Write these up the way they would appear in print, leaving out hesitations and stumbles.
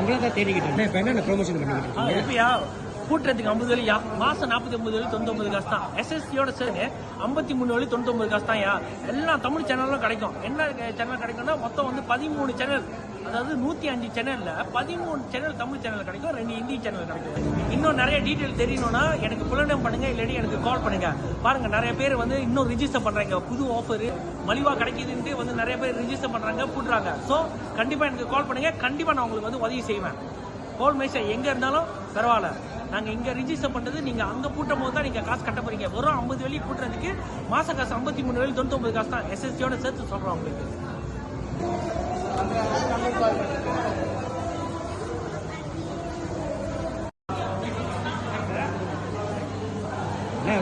உங்களை தான் தேடிக்கிட்டேன். இப்போ என்ன ப்ரொமோஷன் பண்ணிக்கிட்டு இப்பயா கூட்டுறதுக்கு 50 வழியா மாசம் 49 வழி 99 காசு தான். எஸ்எஸ்சியோட சேர்ந்து 53 வழி 99 காசு தான். எல்லா தமிழ் சேனலும் கிடைக்கும். என்ன சேனல் கிடைக்கும்னா மொத்தம் வந்து 13 சேனல், அதாவது 105 சேனல்ல 13 சேனல் தமிழ் சேனல் கிடைக்கும், 2 ஹிந்தி சேனல் கிடைக்கும். இன்னும் நிறைய டீட்டெயில் தெரியணும்னா எனக்கு புலனம் பண்ணுங்க, இல்லாட்டி எனக்கு கால் பண்ணுங்க. பாருங்க நிறைய பேர் வந்து இன்னும் ரிஜிஸ்டர் பண்றாங்க, புது ஆஃபர் மலிவா கிடைக்குதுன்ட்டு வந்து நிறைய பேர் ரிஜிஸ்டர் பண்றாங்க, போடுறாங்க. ஸோ கண்டிப்பா எனக்கு கால் பண்ணுங்க, கண்டிப்பா நான் உங்களுக்கு வந்து உதவி செய்வேன். கோல் மைசா எங்க இருந்தாலும் பரவாயில்ல, நாங்க இங்க ரிஜிஸ்டர் பண்றது நீங்க அங்க பூட்டும் போது தான் நீங்க காசு கட்ட போறீங்க. வெறும் 50 வழி பூட்டுறதுக்கு மாச காசு 53 வழி 99 காசு தான். எஸ்எஸ்சியோட சேர்த்து சொல்றோம் உங்களுக்கு.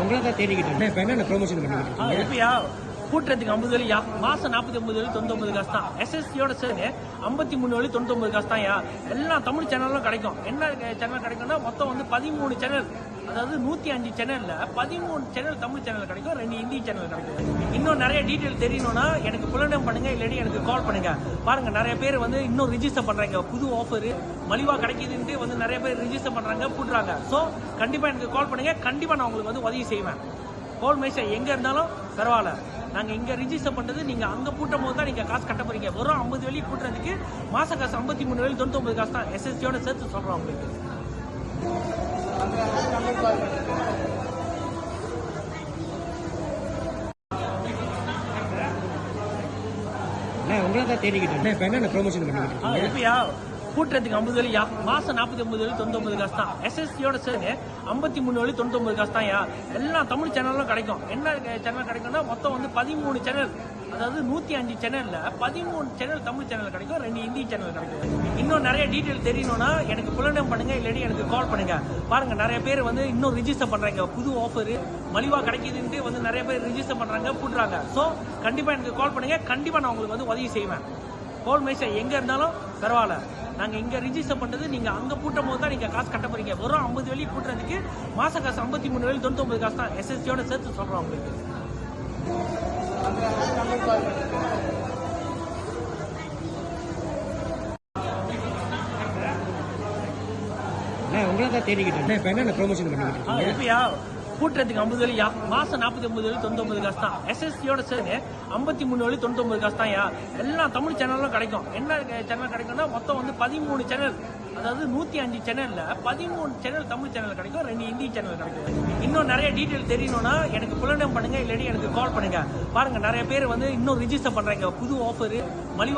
உங்களை தான் தேடிக்கிட்டேன். இப்போ என்ன ப்ரொமோஷன் பண்ணிக்கிட்டு இப்பயா கூட்டுறதுக்கு 50 வழியா மாசம் 49 வழி 99 காசு தான். எஸ்எஸ்சியோட சேர்ந்து 53 வழி 99 காசு தான். எல்லா தமிழ் சேனலும் கிடைக்கும். என்ன சேனல் கிடைக்கும்னா மொத்தம் வந்து 13 சேனல், அதாவது 105 சேனல்ல 13 சேனல் தமிழ் சேனல் கிடைக்கும், 2 ஹிந்தி சேனல் கிடைக்கும். இன்னும் நிறைய டீட்டெயில் தெரியணும்னா எனக்கு புலனம் பண்ணுங்க, இல்லாட்டி எனக்கு கால் பண்ணுங்க. பாருங்க நிறைய பேர் வந்து இன்னும் ரிஜிஸ்டர் பண்றாங்க, புது ஆஃபர் மலிவா கிடைக்குதுன்ட்டு வந்து நிறைய பேர் ரிஜிஸ்டர் பண்றாங்க, போடுறாங்க. ஸோ கண்டிப்பா எனக்கு கால் பண்ணுங்க, கண்டிப்பா நான் உங்களுக்கு வந்து உதவி செய்வேன். கோல் மைசா எங்க இருந்தாலும் பரவாயில்ல, நாங்க இங்க ரிஜிஸ்டர் பண்றது நீங்க அங்க பூட்டும் போது தான் நீங்க காசு கட்ட போறீங்க. வெறும் 50 வழி பூட்டுறதுக்கு மாச காசு 53 வழி 99 காசு தான். எஸ்எஸ்சியோட சேர்த்து சொல்றோம் உங்களுக்கு. உங்களை தான் தேடிக்கிட்டேன். இப்போ என்ன ப்ரொமோஷன் பண்ணிக்கிட்டு இப்பயா கூட்டுறதுக்கு 50 வழியா மாசம் 49 வழி 99 காசு தான். எஸ்எஸ்சியோட சேர்ந்து 53 வழி 99 காசு தான். எல்லா தமிழ் சேனலும் கிடைக்கும். என்ன சேனல் கிடைக்கும்னா மொத்தம் வந்து 13 சேனல், அதாவது 105 சேனல்ல 13 சேனல் தமிழ் சேனல் கிடைக்கும், 2 ஹிந்தி சேனல் கிடைக்கும். இன்னும் நிறைய டீட்டெயில் தெரியணும்னா எனக்கு புலனம் பண்ணுங்க, இல்லாட்டி எனக்கு கால் பண்ணுங்க. பாருங்க நிறைய பேர் வந்து இன்னும் ரிஜிஸ்டர் பண்றாங்க, புது ஆஃபர் மலிவா கிடைக்குதுன்ட்டு வந்து நிறைய பேர் ரிஜிஸ்டர் பண்றாங்க, போடுறாங்க. ஸோ கண்டிப்பா எனக்கு கால் பண்ணுங்க, கண்டிப்பா நான் உங்களுக்கு வந்து உதவி செய்வேன். கோல் மைசா எங்க இருந்தாலும் பரவாயில்ல, நாங்க இங்க ரிஜிஸ்டர் பண்றது நீங்க அங்க பூட்டும் போது தான் நீங்க காசு கட்ட போறீங்க. வெறும் 50 வழி பூட்டுறதுக்கு மாச காசு 53 வழி 99 காசு தான். எஸ்எஸ்சியோட சேர்த்து சொல்றோம் உங்களுக்கு. உங்களை தான் தேடிக்கிட்டேன். இப்போ என்ன ப்ரொமோஷன் பண்ணிக்கிட்டு இப்பயா கூட்டுறதுக்கு 50 வழியா மாசம் 49 வழி 99 காசு தான். எஸ்எஸ்சியோட சேர்ந்து 53 வழி 99 காசு தான். எல்லா தமிழ் சேனலும் கிடைக்கும். என்ன சேனல் கிடைக்கும்னா மொத்தம் வந்து 13 சேனல், அதாவது 105 சேனல்ல 13 சேனல் தமிழ் சேனல் கிடைக்கும், 2 ஹிந்தி சேனல் கிடைக்கும். இன்னும் நிறைய டீட்டெயில் தெரியணும்னா எனக்கு புலனம் பண்ணுங்க, இல்லாட்டி எனக்கு கால் பண்ணுங்க. பாருங்க நிறைய பேர் வந்து இன்னும் ரிஜிஸ்டர் பண்றாங்க, புது ஆஃபர் மலிவா